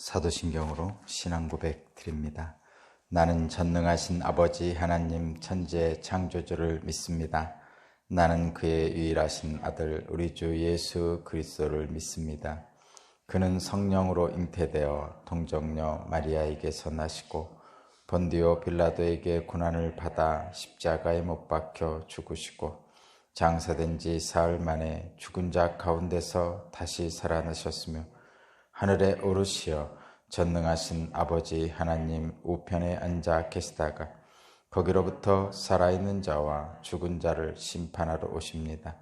사도신경으로 신앙 고백 드립니다. 나는 전능하신 아버지 하나님 천지의 창조주를 믿습니다. 나는 그의 유일하신 아들 우리 주 예수 그리스도를 믿습니다. 그는 성령으로 잉태되어 동정녀 마리아에게서 나시고 본디오 빌라도에게 고난을 받아 십자가에 못 박혀 죽으시고 장사된 지 사흘 만에 죽은 자 가운데서 다시 살아나셨으며 하늘에 오르시어 전능하신 아버지 하나님 우편에 앉아 계시다가 거기로부터 살아있는 자와 죽은 자를 심판하러 오십니다.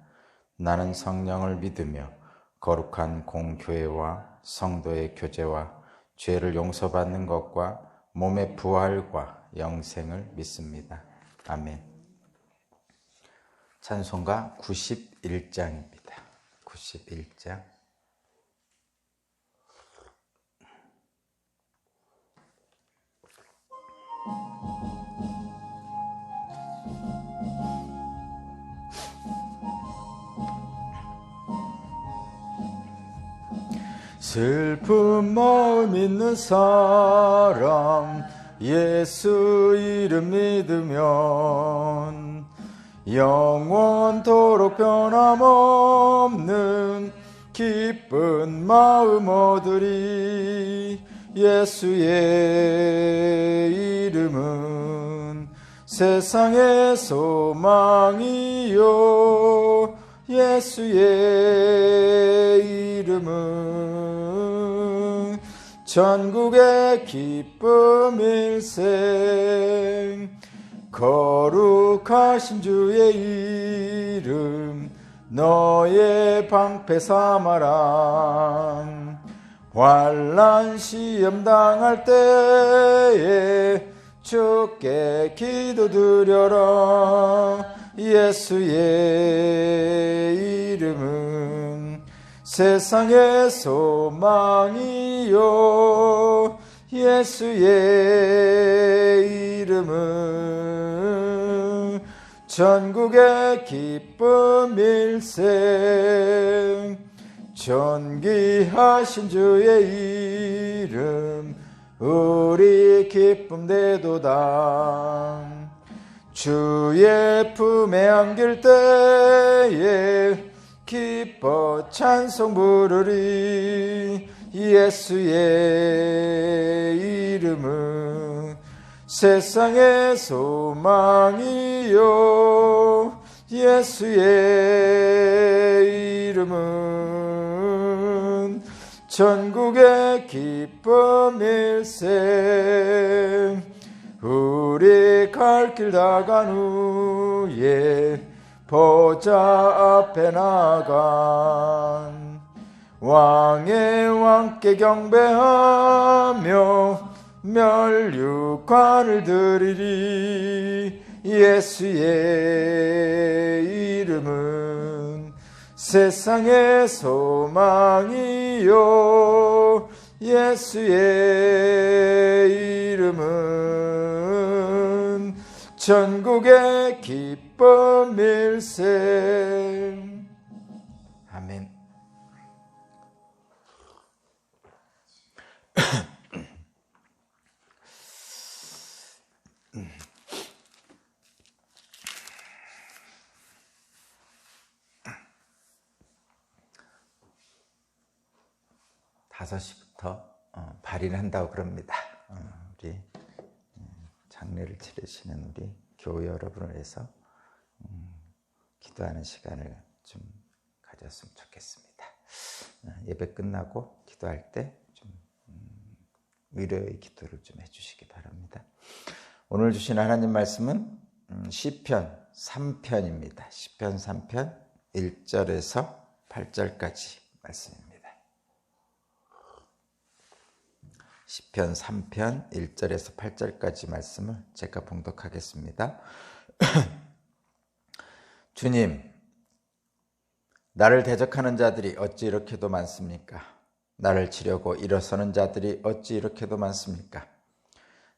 나는 성령을 믿으며 거룩한 공교회와 성도의 교제와 죄를 용서받는 것과 몸의 부활과 영생을 믿습니다. 아멘. 찬송가 91장입니다. 91장. 슬픈 마음 있는 사람 예수 이름 믿으면 영원토록 변함없는 기쁜 마음 얻으리. 예수의 이름은 세상의 소망이요 예수의 이름은 전국의 기쁨일생. 거룩하신 주의 이름 너의 방패 삼아라. 환난 시험 당할 때에 주께 기도드려라. 예수의 이름은 세상의 소망이요 예수의 이름은 전국의 기쁨일생. 존귀하신 주의 이름 우리 기쁨 되도다. 주의 품에 안길 때에 기뻐 찬송 부르리. 예수의 이름은 세상의 소망이요 예수의 이름은 전국의 기쁨일생. 우리 갈 길 다 간 후에 보좌 앞에 나간 왕의 왕께 경배하며 멸류관을 드리리. 예수의 이름은 세상의 소망이요 예수의 이름은 전국의 기쁨일생. 아멘. 다섯 시부터 발의를 한다고 그럽니다. 우리 장례를 치르시는 우리 교우 여러분을 위해서 기도하는 시간을 좀 가졌으면 좋겠습니다. 예배 끝나고 기도할 때 좀 위로의 기도를 좀 해주시기 바랍니다. 오늘 주신 하나님 말씀은 시편 3편입니다. 시편 3편 1절에서 8절까지 말씀입니다. 시편 3편 1절에서 8절까지 말씀을 제가 봉독하겠습니다. 주님, 나를 대적하는 자들이 어찌 이렇게도 많습니까? 나를 치려고 일어서는 자들이 어찌 이렇게도 많습니까?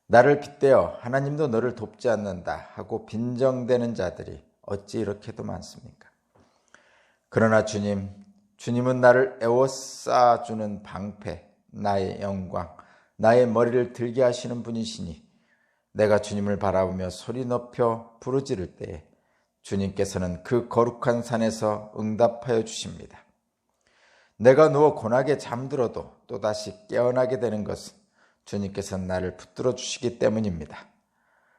나를 빗대어 하나님도 너를 돕지 않는다 하고 빈정대는 자들이 어찌 이렇게도 많습니까? 그러나 주님은 나를 에워싸주는 방패, 나의 영광, 나의 머리를 들게 하시는 분이시니 내가 주님을 바라보며 소리 높여 부르짖을 때에 주님께서는 그 거룩한 산에서 응답하여 주십니다. 내가 누워 고나게 잠들어도 또다시 깨어나게 되는 것은 주님께서는 나를 붙들어 주시기 때문입니다.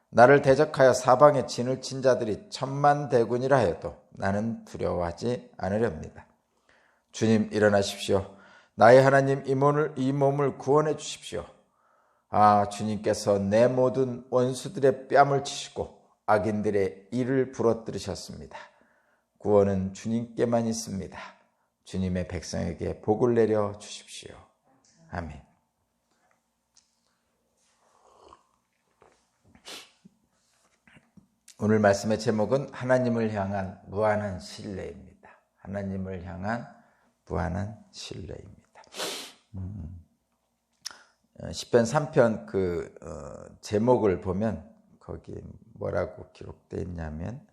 나를 대적하여 사방에 진을 친 자들이 천만대군이라 해도 나는 두려워하지 않으렵니다. 주님 일어나십시오. 나의 하나님 이 몸을 구원해 주십시오. 주님께서 내 모든 원수들의 뺨을 치시고 악인들의 이를 부러뜨리셨습니다. 구원은 주님께만 있습니다. 주님의 백성에게 복을 내려 주십시오. 아멘. 오늘 말씀의 제목은 하나님을 향한 무한한 신뢰입니다. 하나님을 향한 무한한 신뢰입니다. 시편 3편 제목을 보면 거기 뭐라고 기록되어 있냐면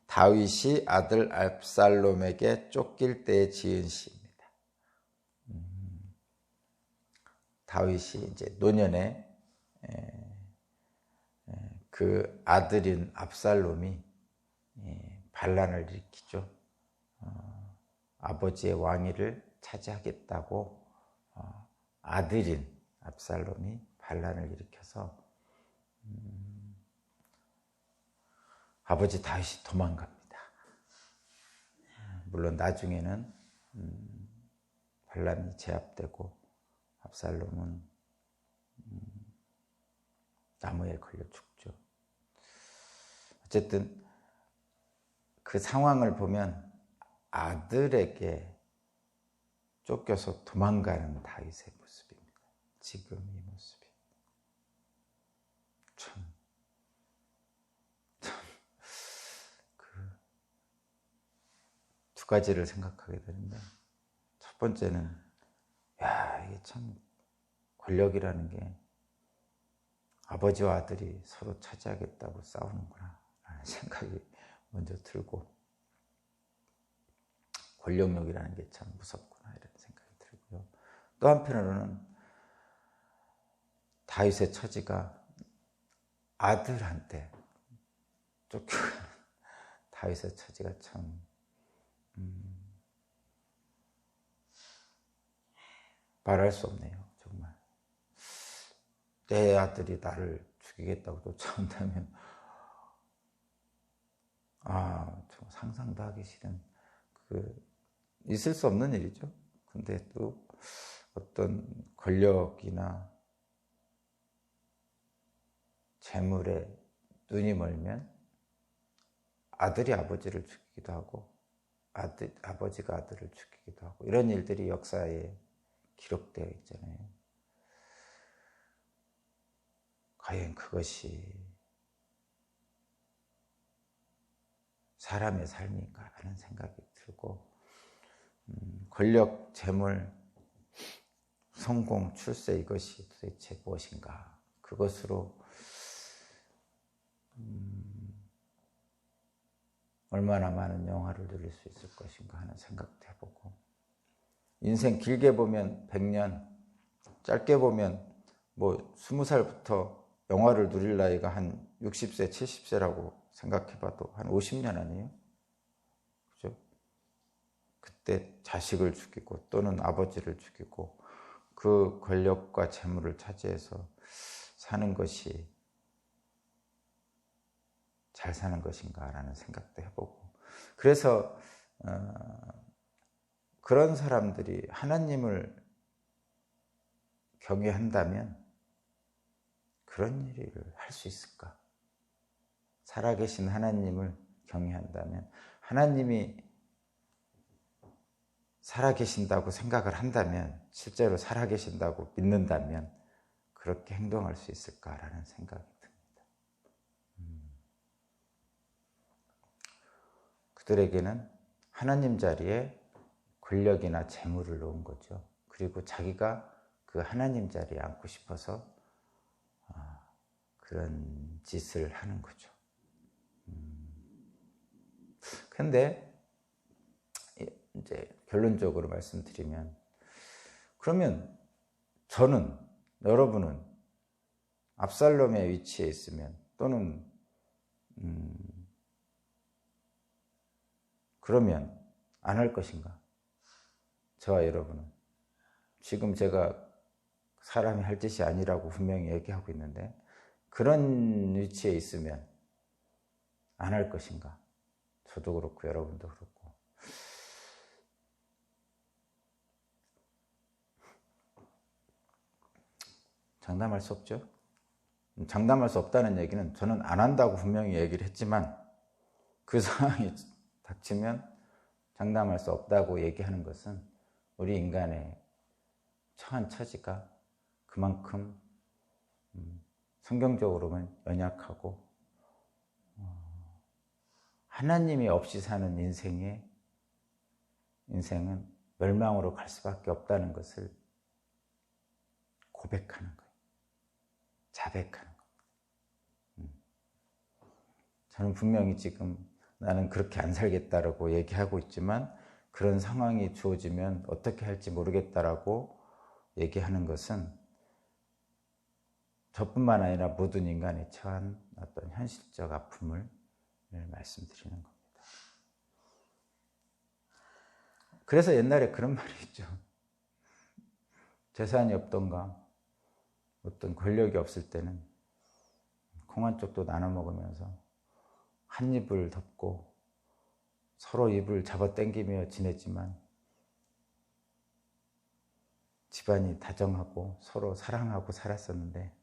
다윗이 아들 압살롬에게 쫓길 때에 지은 시입니다. 다윗이 이제 노년에 그 아들인 압살롬이 반란을 일으키죠. 아버지의 왕위를 차지하겠다고 아들인 압살롬이 반란을 일으켜서 아버지 다윗이 도망갑니다. 물론 나중에는 반란이 제압되고 압살롬은 나무에 걸려 죽죠. 어쨌든 그 상황을 보면 아들에게 쫓겨서 도망가는 다윗의 모습입니다. 지금 이 모습이 두 가지를 생각하게 되는데, 첫 번째는 이게 참 권력이라는 게 아버지와 아들이 서로 차지하겠다고 싸우는구나 라는 생각이 먼저 들고, 권력욕이라는 게 참 무섭구나 이런 생각이 들고요. 또 한편으로는 다윗의 처지가 아들한테 쫓겨가는 다윗의 처지가 참 말할 수 없네요. 정말 내 아들이 나를 죽이겠다고 쫓아온다면 좀 상상도 하기 싫은 있을 수 없는 일이죠. 근데 또 어떤 권력이나 재물에 눈이 멀면 아들이 아버지를 죽이기도 하고 아버지가 아들을 죽이기도 하고 이런 일들이 역사에 기록되어 있잖아요. 과연 그것이 사람의 삶인가 하는 생각이 들고, 권력, 재물, 성공, 출세 이것이 도대체 무엇인가, 그것으로 얼마나 많은 영화를 누릴 수 있을 것인가 하는 생각도 해보고, 인생 길게 보면 100년, 짧게 보면 20살부터 영화를 누릴 나이가 한 60세, 70세라고 생각해봐도 한 50년 아니에요? 그죠? 그때 자식을 죽이고 또는 아버지를 죽이고 그 권력과 재물을 차지해서 사는 것이 잘 사는 것인가라는 생각도 해보고, 그래서 그런 사람들이 하나님을 경외한다면 그런 일을 할 수 있을까? 살아계신 하나님을 경외한다면, 하나님이 살아계신다고 생각을 한다면, 실제로 살아계신다고 믿는다면 그렇게 행동할 수 있을까라는 생각이 듭니다. 그들에게는 하나님 자리에 권력이나 재물을 놓은 거죠. 그리고 자기가 그 하나님 자리에 앉고 싶어서 그런 짓을 하는 거죠. 근데 이제 결론적으로 말씀드리면, 그러면 저는, 여러분은 압살롬의 위치에 있으면 또는 그러면 안 할 것인가? 저와 여러분은 지금 제가 사람이 할 짓이 아니라고 분명히 얘기하고 있는데 그런 위치에 있으면 안 할 것인가? 저도 그렇고 여러분도 그렇고. 장담할 수 없죠. 장담할 수 없다는 얘기는 저는 안 한다고 분명히 얘기를 했지만 그 상황이 닥치면 장담할 수 없다고 얘기하는 것은 우리 인간의 처한 처지가 그만큼 성경적으로는 연약하고 하나님이 없이 사는 인생은 멸망으로 갈 수밖에 없다는 것을 고백하는 거예요. 자백하는 겁니다. 저는 분명히 지금 나는 그렇게 안 살겠다라고 얘기하고 있지만 그런 상황이 주어지면 어떻게 할지 모르겠다라고 얘기하는 것은 저뿐만 아니라 모든 인간이 처한 어떤 현실적 아픔을 말씀드리는 겁니다. 그래서 옛날에 그런 말이 있죠. 재산이 없던가 어떤 권력이 없을 때는 콩 한 쪽도 나눠 먹으면서 한 입을 덮고 서로 입을 잡아당기며 지냈지만 집안이 다정하고 서로 사랑하고 살았었는데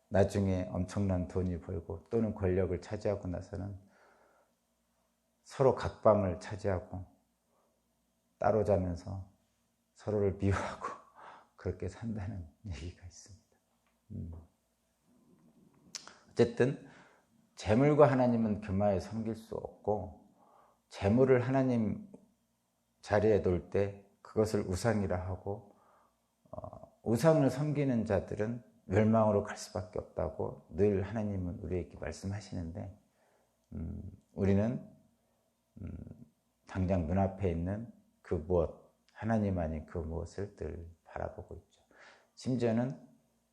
나중에 엄청난 돈이 벌고 또는 권력을 차지하고 나서는 서로 각방을 차지하고 따로 자면서 서로를 미워하고 그렇게 산다는 얘기가 있습니다. 어쨌든 재물과 하나님은 교만에 섬길 수 없고 재물을 하나님 자리에 놓을 때 그것을 우상이라 하고 우상을 섬기는 자들은 멸망으로 갈 수밖에 없다고 늘 하나님은 우리에게 말씀하시는데 우리는 당장 눈앞에 있는 그 무엇, 하나님 아닌 그 무엇을 늘 바라보고 있죠. 심지어는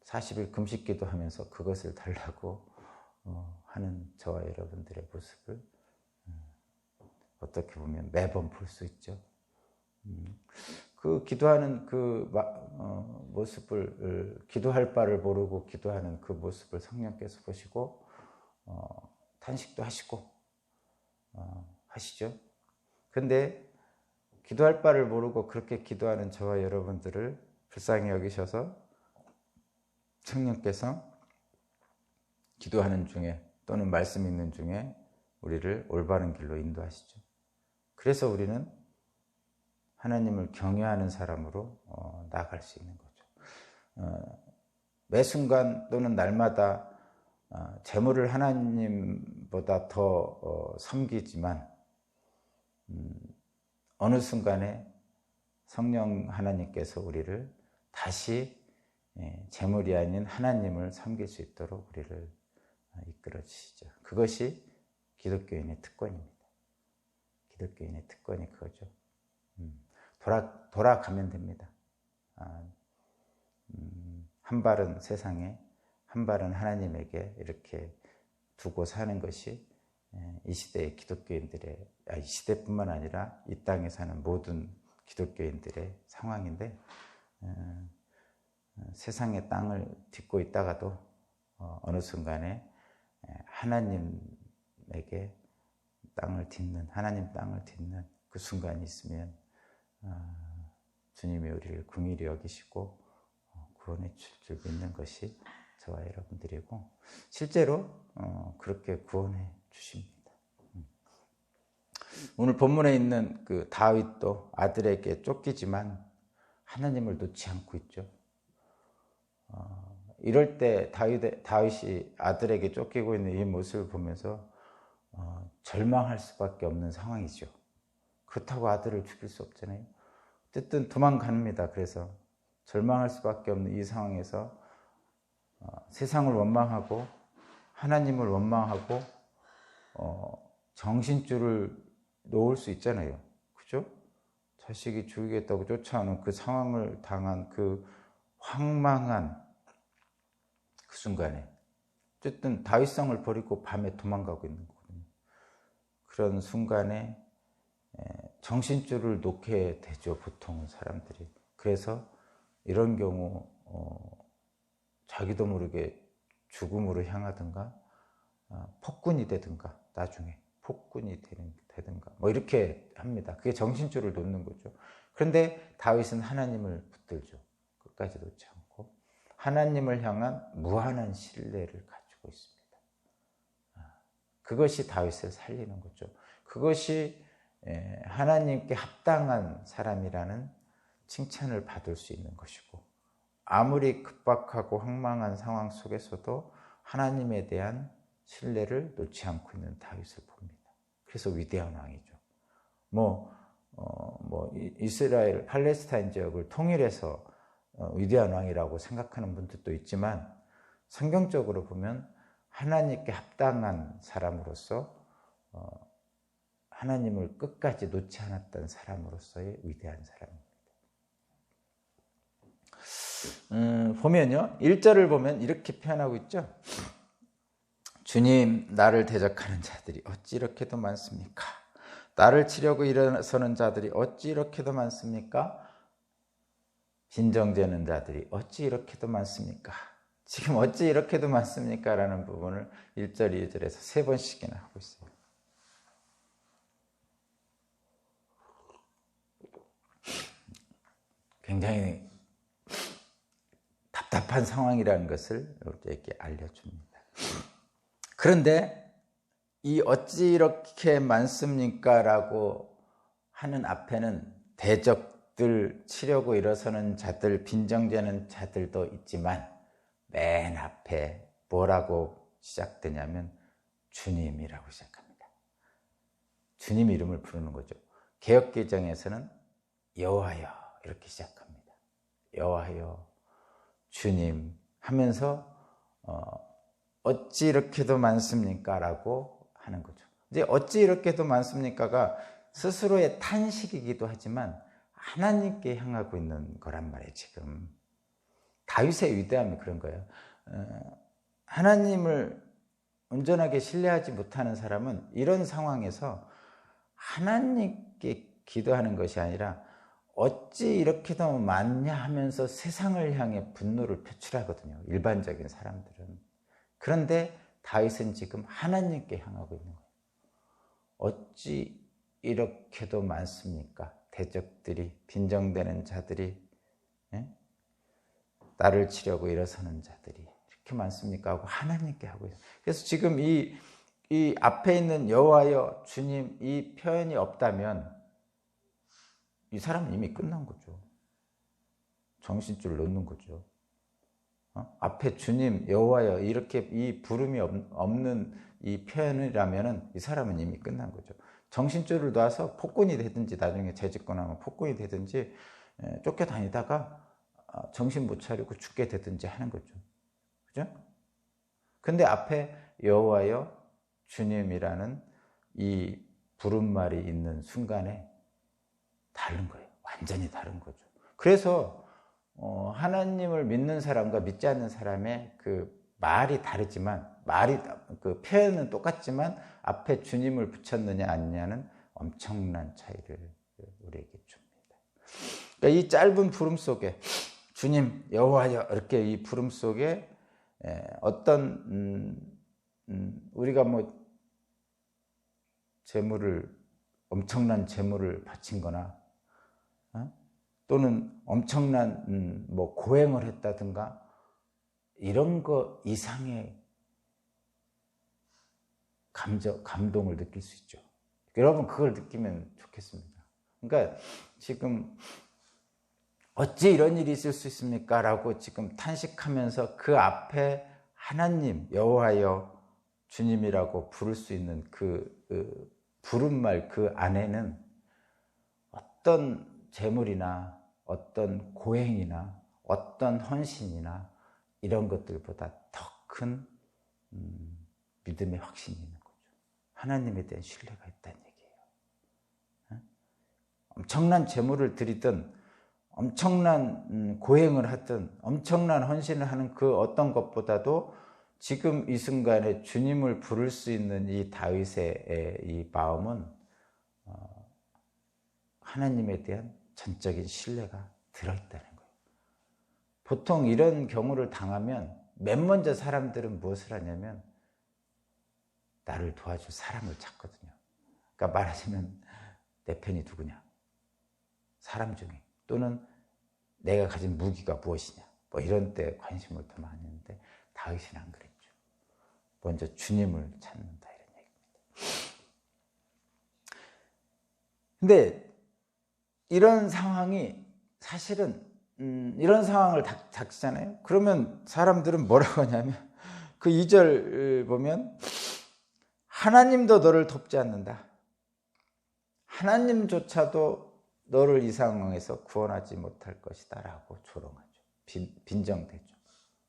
40일 금식 기도하면서 그것을 달라고 하는 저와 여러분들의 모습을 어떻게 보면 매번 볼 수 있죠. 그 기도하는 그 모습을 기도할 바를 모르고 기도하는 그 모습을 성령께서 보시고 탄식도 하시고 하시죠. 근데 기도할 바를 모르고 그렇게 기도하는 저와 여러분들을 불쌍히 여기셔서 성령께서 기도하는 중에 또는 말씀 읽는 중에 우리를 올바른 길로 인도하시죠. 그래서 우리는 하나님을 경외하는 사람으로 나아갈 수 있는 거죠. 매 순간 또는 날마다 재물을 하나님보다 더 섬기지만 어느 순간에 성령 하나님께서 우리를 다시 재물이 아닌 하나님을 섬길 수 있도록 우리를 이끌어 주시죠. 그것이 기독교인의 특권입니다. 기독교인의 특권이 그거죠. 돌아가면 됩니다. 한 발은 세상에, 한 발은 하나님에게 이렇게 두고 사는 것이 이 시대의 기독교인들의, 이 시대뿐만 아니라 이 땅에 사는 모든 기독교인들의 상황인데, 세상의 땅을 딛고 있다가도 어느 순간에 하나님에게 땅을 딛는, 하나님 땅을 딛는 그 순간이 있으면 주님이 우리를 긍휼히 여기시고 구원해 줄 줄 믿는 것이 저와 여러분들이고 실제로 그렇게 구원해 주십니다. 오늘 본문에 있는 그 다윗도 아들에게 쫓기지만 하나님을 놓지 않고 있죠. 이럴 때 다윗이 아들에게 쫓기고 있는 이 모습을 보면서 절망할 수밖에 없는 상황이죠. 그렇다고 아들을 죽일 수 없잖아요. 어쨌든 도망갑니다. 그래서 절망할 수밖에 없는 이 상황에서 세상을 원망하고 하나님을 원망하고 정신줄을 놓을 수 있잖아요. 그죠? 자식이 죽이겠다고 쫓아오는 그 상황을 당한 그 황망한 그 순간에, 어쨌든 다윗성을 버리고 밤에 도망가고 있는 거거든요. 그런 순간에 정신줄을 놓게 되죠, 보통 사람들이. 그래서 이런 경우 자기도 모르게 죽음으로 향하든가 폭군이 되든가, 나중에 폭군이 되든가 뭐 이렇게 합니다. 그게 정신줄을 놓는 거죠. 그런데 다윗은 하나님을 붙들죠. 끝까지 놓지 않고 하나님을 향한 무한한 신뢰를 가지고 있습니다. 그것이 다윗을 살리는 거죠. 그것이 하나님께 합당한 사람이라는 칭찬을 받을 수 있는 것이고, 아무리 급박하고 황망한 상황 속에서도 하나님에 대한 신뢰를 놓지 않고 있는 다윗을 봅니다. 그래서 위대한 왕이죠. 이스라엘 팔레스타인 지역을 통일해서 위대한 왕이라고 생각하는 분들도 있지만, 성경적으로 보면 하나님께 합당한 사람으로서 하나님을 끝까지 놓지 않았던 사람으로서의 위대한 사람입니다. 보면요, 1절을 보면 이렇게 표현하고 있죠. 주님, 나를 대적하는 자들이 어찌 이렇게도 많습니까? 나를 치려고 일어서는 자들이 어찌 이렇게도 많습니까? 빈정되는 자들이 어찌 이렇게도 많습니까? 지금 어찌 이렇게도 많습니까? 라는 부분을 1절, 2절에서 3번씩이나 하고 있어요. 굉장히 답답한 상황이라는 것을 우리에게 알려줍니다. 그런데 이 어찌 이렇게 많습니까? 라고 하는 앞에는 대적들, 치려고 일어서는 자들, 빈정되는 자들도 있지만 맨 앞에 뭐라고 시작되냐면 주님이라고 시작합니다. 주님 이름을 부르는 거죠. 개역개정에서는 여호와여 이렇게 시작합니다. 여호와여, 주님 하면서 어찌 이렇게도 많습니까? 라고 하는 거죠. 이제 어찌 이렇게도 많습니까가 스스로의 탄식이기도 하지만 하나님께 향하고 있는 거란 말이에요. 지금 다윗의 위대함이 그런 거예요. 하나님을 온전하게 신뢰하지 못하는 사람은 이런 상황에서 하나님께 기도하는 것이 아니라 어찌 이렇게도 많냐 하면서 세상을 향해 분노를 표출하거든요, 일반적인 사람들은. 그런데 다윗은 지금 하나님께 향하고 있는 거예요. 어찌 이렇게도 많습니까? 대적들이, 빈정되는 자들이, 나를 치려고 일어서는 자들이 이렇게 많습니까? 하고 하나님께 하고 있어요. 그래서 지금 이 앞에 있는 여호와여, 주님 이 표현이 없다면 이 사람은 이미 끝난 거죠. 정신줄을 놓는 거죠. 앞에 주님, 여호와여 이렇게 이 부름이 없는 이 표현이라면 이 사람은 이미 끝난 거죠. 정신줄을 놔서 폭군이 되든지, 나중에 재집권하면 폭군이 되든지, 쫓겨다니다가 정신 못 차리고 죽게 되든지 하는 거죠. 그죠? 근데 앞에 여호와여, 주님이라는 이 부름말이 있는 순간에 다른 거예요. 완전히 다른 거죠. 그래서 하나님을 믿는 사람과 믿지 않는 사람의 그 말이 다르지만, 그 표현은 똑같지만 앞에 주님을 붙였느냐 아니냐는 엄청난 차이를 우리에게 줍니다. 그러니까 이 짧은 부름 속에 주님, 여호와여 이렇게 이 부름 속에 어떤 우리가 엄청난 재물을 바친 거나 또는 엄청난 고행을 했다든가 이런 거 이상의 감동을 느낄 수 있죠. 여러분 그걸 느끼면 좋겠습니다. 그러니까 지금 어찌 이런 일이 있을 수 있습니까? 라고 지금 탄식하면서 그 앞에 하나님, 여호와여, 주님이라고 부를 수 있는 그 부름말 그 안에는 어떤 재물이나 어떤 고행이나 어떤 헌신이나 이런 것들보다 더 큰 믿음의 확신이 있는 거죠. 하나님에 대한 신뢰가 있다는 얘기예요. 엄청난 재물을 드리든 엄청난 고행을 하든 엄청난 헌신을 하는 그 어떤 것보다도 지금 이 순간에 주님을 부를 수 있는 이 다윗의 이 마음은 하나님에 대한 전적인 신뢰가 들어있다는 거예요. 보통 이런 경우를 당하면 맨 먼저 사람들은 무엇을 하냐면 나를 도와줄 사람을 찾거든요. 그러니까 말하자면 내 편이 누구냐? 사람 중에. 또는 내가 가진 무기가 무엇이냐? 뭐 이런 데 관심을 더 많이 했는데 다윗은 안 그랬죠. 먼저 주님을 찾는다 이런 얘기입니다. 근데 이런 상황이 사실은 이런 상황을 닥치잖아요. 그러면 사람들은 뭐라고 하냐면 그 2절 보면 하나님도 너를 돕지 않는다. 하나님조차도 너를 이 상황에서 구원하지 못할 것이다 라고 조롱하죠. 빈정대죠.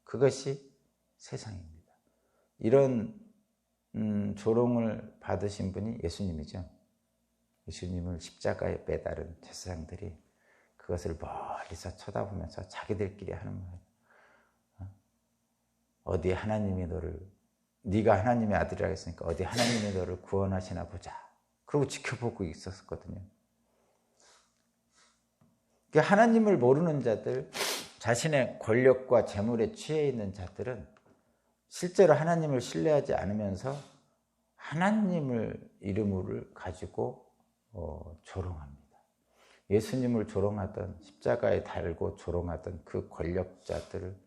그것이 세상입니다. 이런 조롱을 받으신 분이 예수님이죠. 예수님을 십자가에 매달은 제사장들이 그것을 멀리서 쳐다보면서 자기들끼리 하는 말이에요. 어디 하나님이 너를, 네가 하나님의 아들이라고 했으니까 어디 하나님이 너를 구원하시나 보자. 그러고 지켜보고 있었거든요. 하나님을 모르는 자들, 자신의 권력과 재물에 취해 있는 자들은 실제로 하나님을 신뢰하지 않으면서 하나님을 이름을 가지고 조롱합니다. 예수님을 조롱하던, 십자가에 달고 조롱하던 그 권력자들의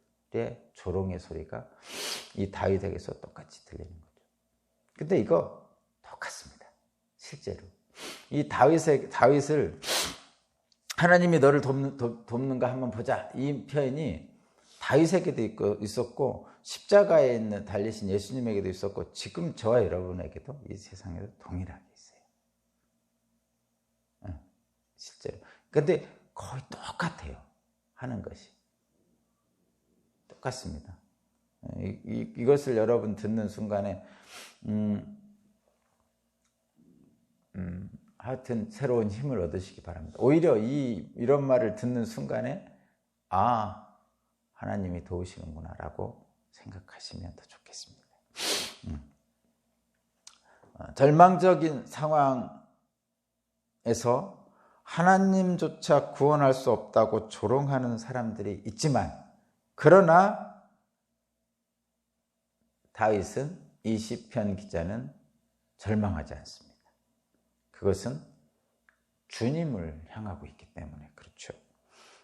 조롱의 소리가 이 다윗에게서 똑같이 들리는 거죠. 근데 이거 똑같습니다. 실제로 이 다윗을 하나님이 너를 돕는가 한번 보자, 이 표현이 다윗에게도 있었고 십자가에 있는 달리신 예수님에게도 있었고 지금 저와 여러분에게도 이 세상에도 동일하게 있어요. 실제로. 근데 거의 똑같아요. 하는 것이 똑같습니다. 이것을 여러분 듣는 순간에 하여튼 새로운 힘을 얻으시기 바랍니다. 오히려 이런 말을 듣는 순간에 하나님이 도우시는구나 라고 생각하시면 더 좋겠습니다. 절망적인 상황에서 하나님조차 구원할 수 없다고 조롱하는 사람들이 있지만, 그러나 다윗은, 이 시편 기자는 절망하지 않습니다. 그것은 주님을 향하고 있기 때문에 그렇죠.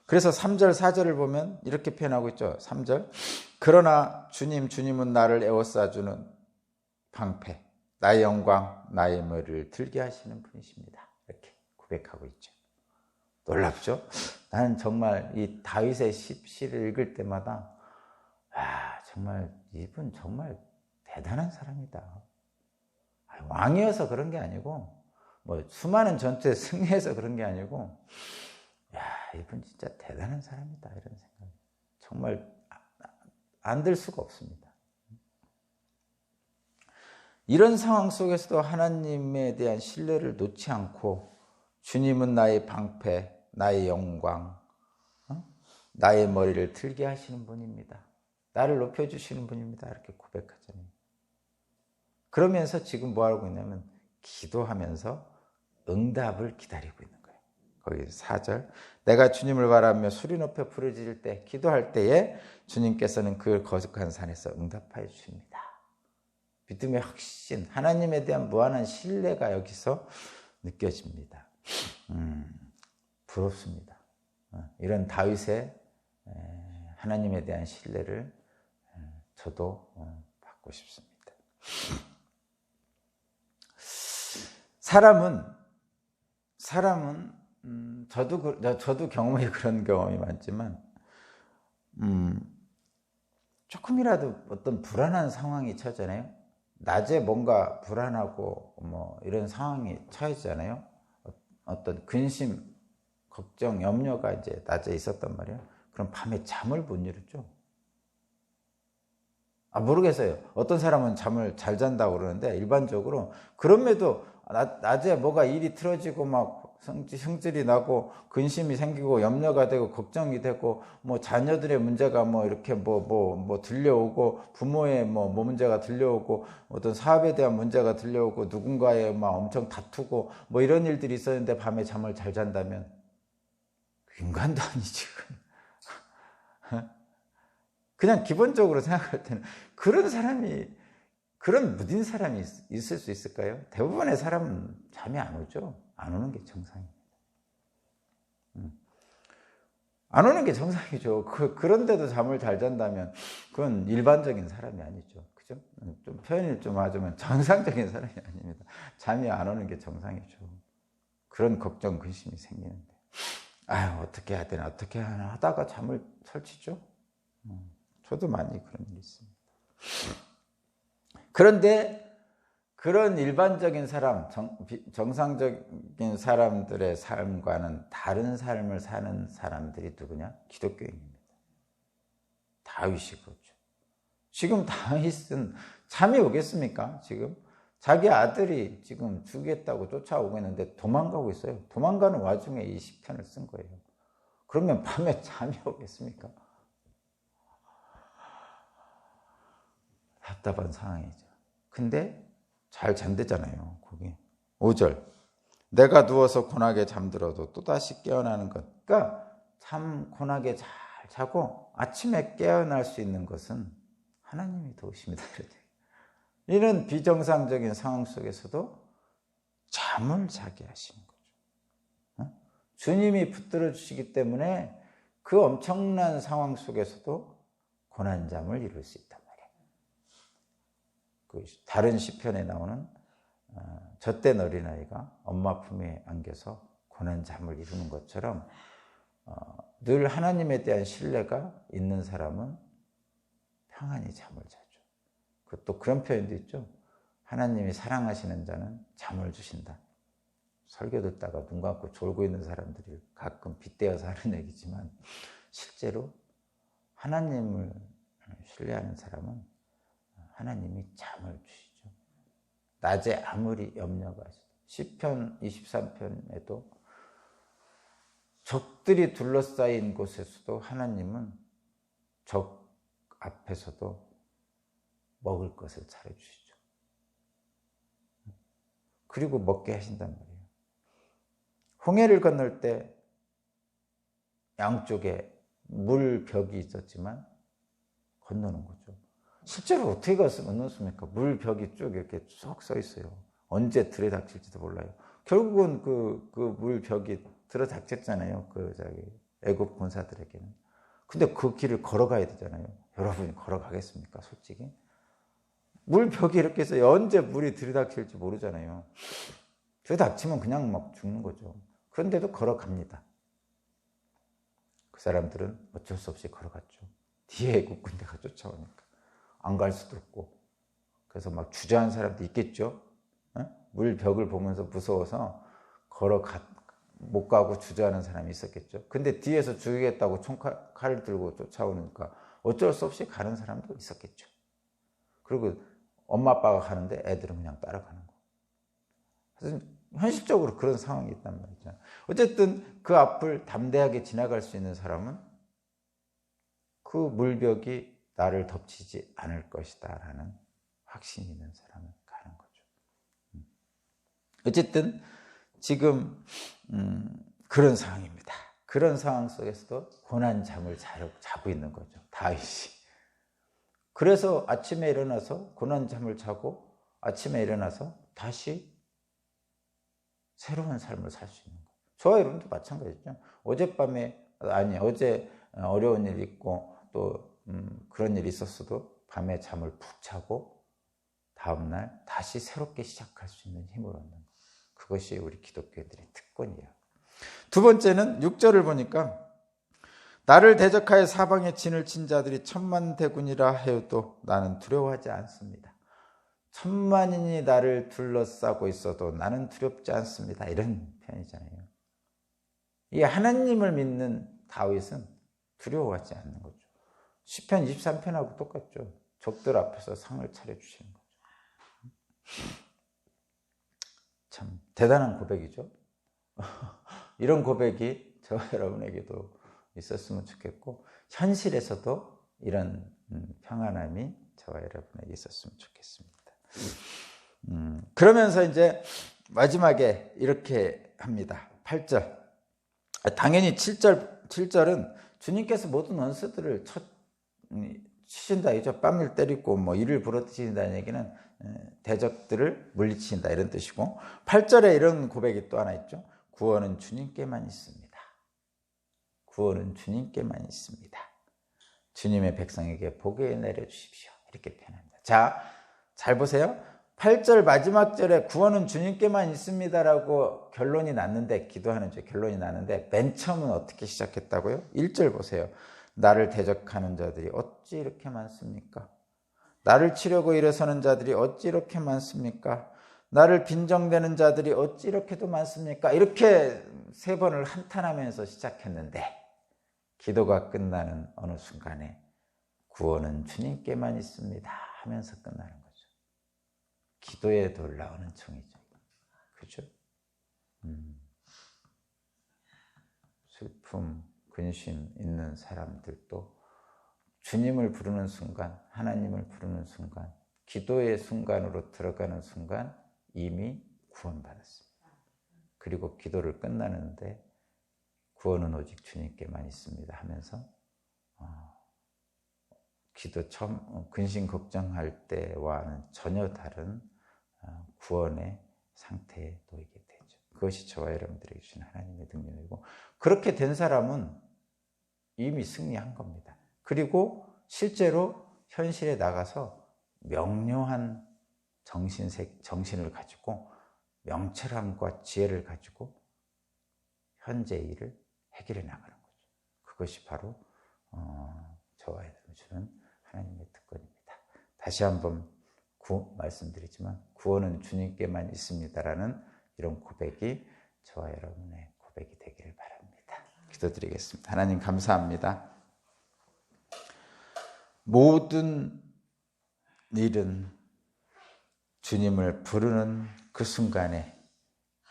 그래서 3절, 4절을 보면 이렇게 표현하고 있죠. 3절, 그러나 주님은 나를 에워싸주는 방패, 나의 영광, 나의 머리를 들게 하시는 분이십니다. 이렇게 고백하고 있죠. 놀랍죠? 나는 정말 이 다윗의 시를 읽을 때마다 정말 이분 정말 대단한 사람이다. 왕이어서 그런 게 아니고 수많은 전투에 승리해서 그런 게 아니고 이분 진짜 대단한 사람이다 이런 생각 정말 안 들 수가 없습니다. 이런 상황 속에서도 하나님에 대한 신뢰를 놓지 않고 주님은 나의 방패, 나의 영광, 나의 머리를 들게 하시는 분입니다. 나를 높여주시는 분입니다. 이렇게 고백하잖아요. 그러면서 지금 뭐 하고 있냐면 기도하면서 응답을 기다리고 있는 거예요. 거기 4절, 내가 주님을 바라며 소리 높여 부르짖을 때, 기도할 때에 주님께서는 그 거룩한 산에서 응답하여 주십니다. 믿음의 확신, 하나님에 대한 무한한 신뢰가 여기서 느껴집니다. 부럽습니다. 이런 다윗의 하나님에 대한 신뢰를 저도 받고 싶습니다. 사람은 저도 경험에 그런 경험이 많지만 조금이라도 어떤 불안한 상황이 처하잖아요. 낮에 뭔가 불안하고 이런 상황이 처해지잖아요. 어떤 근심, 걱정, 염려가 이제 낮에 있었단 말이에요. 그럼 밤에 잠을 못 이루죠. 모르겠어요. 어떤 사람은 잠을 잘 잔다고 그러는데 일반적으로 그럼에도 낮에 뭐가 일이 틀어지고 막 성질이 나고 근심이 생기고 염려가 되고 걱정이 되고 뭐 자녀들의 문제가 뭐 이렇게 뭐 들려오고 부모의 뭐 문제가 들려오고 어떤 사업에 대한 문제가 들려오고 누군가의 막 엄청 다투고 뭐 이런 일들이 있었는데 밤에 잠을 잘 잔다면 인간도 아니지. 그냥 기본적으로 생각할 때는 그런 무딘 사람이 있을 수 있을까요? 대부분의 사람은 잠이 안 오죠. 안 오는 게 정상입니다. 안 오는 게 정상이죠. 그런데도 잠을 잘 잔다면 그건 일반적인 사람이 아니죠. 그죠? 좀 표현을 좀 하자면 정상적인 사람이 아닙니다. 잠이 안 오는 게 정상이죠. 그런 걱정, 근심이 생기는데. 아유, 어떻게 해야 되나, 어떻게 하나 하다가 잠을 설치죠. 저도 많이 그런 일이 있습니다. 그런데 그런 일반적인 사람, 정상적인 사람들의 삶과는 다른 삶을 사는 사람들이 누구냐? 기독교인입니다. 다윗이 그렇죠. 지금 다윗은 잠이 오겠습니까? 지금 자기 아들이 지금 죽이겠다고 쫓아오고 있는데 도망가고 있어요. 도망가는 와중에 이 시편을 쓴 거예요. 그러면 밤에 잠이 오겠습니까? 답답한 상황이죠. 근데 잘 잠들잖아요. 거기 5절 내가 누워서 고나게 잠들어도 또다시 깨어나는 것. 그러니까 참 고나게 잘 자고 아침에 깨어날 수 있는 것은 하나님이 도우십니다. 이런 비정상적인 상황 속에서도 잠을 자게 하시는 거죠. 주님이 붙들어 주시기 때문에 그 엄청난 상황 속에서도 고난잠을 이룰 수 있단 말이에요. 다른 시편에 나오는 젖된 어린아이가 엄마 품에 안겨서 고난잠을 이루는 것처럼 늘 하나님에 대한 신뢰가 있는 사람은 평안히 잠을 자죠. 또 그런 표현도 있죠. 하나님이 사랑하시는 자는 잠을 주신다. 설교 듣다가 눈 감고 졸고 있는 사람들이 가끔 빗대어서 하는 얘기지만 실제로 하나님을 신뢰하는 사람은 하나님이 잠을 주시죠. 낮에 아무리 염려가 있어도 시편 23편에도 적들이 둘러싸인 곳에서도 하나님은 적 앞에서도 먹을 것을 차려주시죠. 그리고 먹게 하신단 말이에요. 홍해를 건널 때 양쪽에 물벽이 있었지만 건너는 거죠. 실제로 어떻게 건넜습니까? 물벽이 쭉 이렇게 쭉 서 있어요. 언제 들이닥칠지도 몰라요. 결국은 그 물벽이 들어닥쳤잖아요. 애굽 군사들에게는. 근데 그 길을 걸어가야 되잖아요. 여러분이 걸어가겠습니까? 솔직히. 물벽이 이렇게 해서 언제 물이 들이닥칠지 모르잖아요. 들이닥치면 그냥 막 죽는 거죠. 그런데도 걸어갑니다. 그 사람들은 어쩔 수 없이 걸어갔죠. 뒤에 애국 군대가 쫓아오니까. 안 갈 수도 없고. 그래서 막 주저한 사람도 있겠죠. 물벽을 보면서 무서워서 못 가고 주저하는 사람이 있었겠죠. 근데 뒤에서 죽이겠다고 칼을 들고 쫓아오니까 어쩔 수 없이 가는 사람도 있었겠죠. 그리고 엄마 아빠가 가는데 애들은 그냥 따라가는 거. 그래서 현실적으로 그런 상황이 있단 말이죠. 어쨌든 그 앞을 담대하게 지나갈 수 있는 사람은 그 물벽이 나를 덮치지 않을 것이다 라는 확신이 있는 사람은 가는 거죠. 어쨌든 지금 그런 상황입니다. 그런 상황 속에서도 고난잠을 자고 있는 거죠. 다윗이. 그래서 아침에 일어나서 고난잠을 자고 아침에 일어나서 다시 새로운 삶을 살 수 있는 거예요. 저와 여러분도 마찬가지죠. 어제 어려운 일이 있고 또 그런 일이 있었어도 밤에 잠을 푹 자고 다음날 다시 새롭게 시작할 수 있는 힘을 얻는 것. 그것이 우리 기독교인들의 특권이에요. 두 번째는 6절을 보니까 나를 대적하여 사방에 진을 친 자들이 천만대군이라 하여도 나는 두려워하지 않습니다. 천만인이 나를 둘러싸고 있어도 나는 두렵지 않습니다. 이런 표현이잖아요. 이 하나님을 믿는 다윗은 두려워하지 않는 거죠. 시편 23편하고 똑같죠. 적들 앞에서 상을 차려주시는 거죠. 참 대단한 고백이죠. 이런 고백이 저와 여러분에게도 있었으면 좋겠고 현실에서도 이런 평안함이 저와 여러분에게 있었으면 좋겠습니다. 그러면서 이제 마지막에 이렇게 합니다. 8절. 당연히 7절은 주님께서 모든 원수들을 치신다 이죠. 뺨을 때리고 뭐 이를 부러뜨린다는 얘기는 대적들을 물리친다 이런 뜻이고, 8절에 이런 고백이 또 하나 있죠. 구원은 주님께만 있습니다. 구원은 주님께만 있습니다. 주님의 백성에게 복을 내려주십시오. 이렇게 표현합니다. 자, 잘 보세요. 8절 마지막 절에 구원은 주님께만 있습니다라고 결론이 났는데, 기도하는 줄 결론이 났는데, 맨 처음은 어떻게 시작했다고요? 1절 보세요. 나를 대적하는 자들이 어찌 이렇게 많습니까? 나를 치려고 일어서는 자들이 어찌 이렇게 많습니까? 나를 빈정대는 자들이 어찌 이렇게도 많습니까? 이렇게 3번을 한탄하면서 시작했는데, 기도가 끝나는 어느 순간에 구원은 주님께만 있습니다 하면서 끝나는 거죠. 기도에 놀라운 은총이죠. 그죠? 슬픔, 근심 있는 사람들도 주님을 부르는 순간, 하나님을 부르는 순간, 기도의 순간으로 들어가는 순간 이미 구원받았습니다. 그리고 기도를 끝나는데 구원은 오직 주님께만 있습니다 하면서 기도 처음 근심 걱정할 때와는 전혀 다른 구원의 상태에 놓이게 되죠. 그것이 저와 여러분들에게 주신 하나님의 능력이고, 그렇게 된 사람은 이미 승리한 겁니다. 그리고 실제로 현실에 나가서 명료한 정신을 가지고 명철함과 지혜를 가지고 현재 일을 해결해 나가는 거죠. 그것이 바로 저와 여러분 주는 하나님의 특권입니다. 다시 한번 말씀드리지만 구원은 주님께만 있습니다라는 이런 고백이 저와 여러분의 고백이 되기를 바랍니다. 기도드리겠습니다. 하나님 감사합니다. 모든 일은 주님을 부르는 그 순간에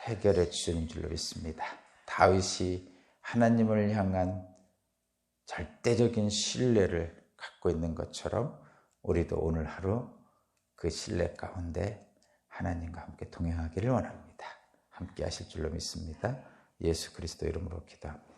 해결해 주시는 줄로 믿습니다. 다윗이 하나님을 향한 절대적인 신뢰를 갖고 있는 것처럼 우리도 오늘 하루 그 신뢰 가운데 하나님과 함께 동행하기를 원합니다. 함께 하실 줄로 믿습니다. 예수 그리스도 이름으로 기도합니다.